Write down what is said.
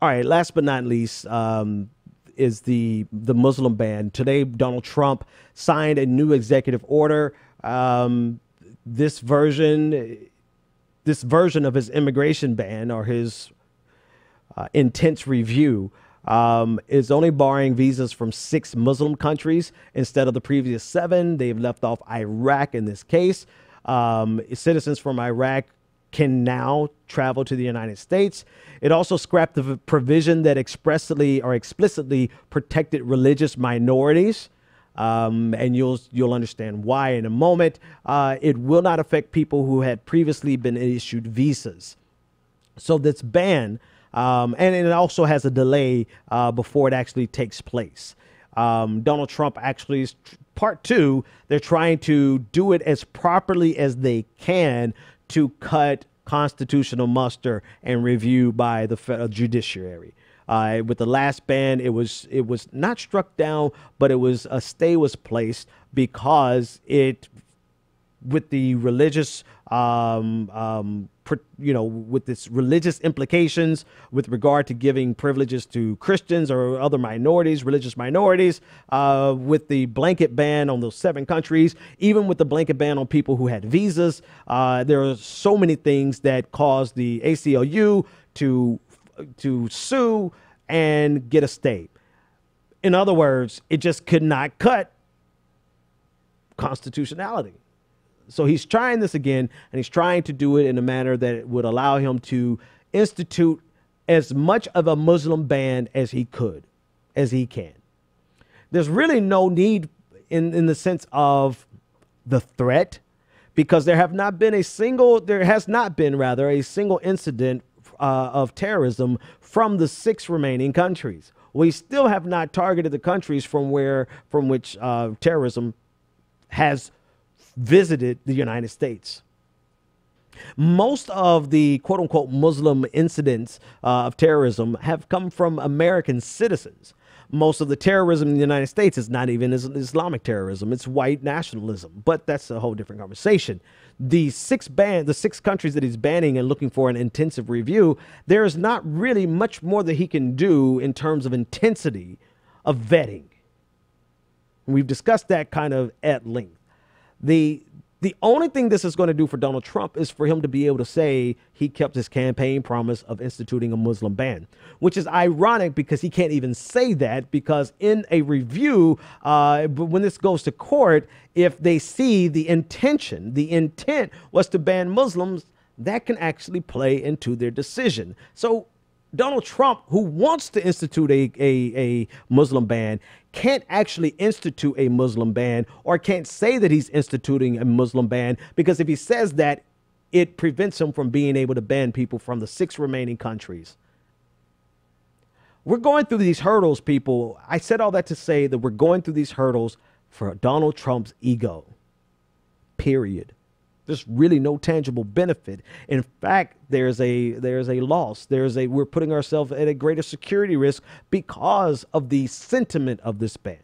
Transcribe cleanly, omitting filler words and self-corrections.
All right, last but not least, is the Muslim ban. Today, Donald Trump signed a new executive order. This version of his immigration ban, or his intense review, is only barring visas from 6 Muslim countries instead of the previous 7. They've left off Iraq in this case. Citizens from Iraq can now travel to the United States. It also scrapped the provision that expressly or explicitly protected religious minorities. And you'll understand why in a moment. It will not affect people who had previously been issued visas. So this ban, and it also has a delay before it actually takes place. Donald Trump actually is part 2. They're trying to do it as properly as they can to cut constitutional muster and review by the federal judiciary. With the last ban, it was not struck down, but it was a stay was placed because with the religious, with its religious implications with regard to giving privileges to Christians or other minorities, religious minorities, with the blanket ban on those 7 countries, even with the blanket ban on people who had visas. There are so many things that caused the ACLU to sue and get a stay. In other words, it just could not cut constitutionality. So he's trying this again, and he's trying to do it in a manner that would allow him to institute as much of a Muslim ban as he can. There's really no need in the sense of the threat, because there has not been a single incident of terrorism from the 6 remaining countries. We still have not targeted the countries from which terrorism has visited the United States. Most of the quote unquote Muslim incidents of terrorism have come from American citizens. Most of the terrorism in the United States is not even Islamic terrorism. It's white nationalism, but that's a whole different conversation. The 6 countries that he's banning and looking for an intensive review, there is not really much more that he can do in terms of intensity of vetting. We've discussed that kind of at length. The only thing this is going to do for Donald Trump is for him to be able to say he kept his campaign promise of instituting a Muslim ban, which is ironic because he can't even say that, because in a review, when this goes to court, if they see the intent was to ban Muslims, that can actually play into their decision. So Donald Trump, who wants to institute a Muslim ban, can't actually institute a Muslim ban, or can't say that he's instituting a Muslim ban, because if he says that, it prevents him from being able to ban people from the 6 remaining countries. We're going through these hurdles, people. I said all that to say that we're going through these hurdles for Donald Trump's ego, period. There's really no tangible benefit. In fact, there's a loss. We're putting ourselves at a greater security risk because of the sentiment of this ban.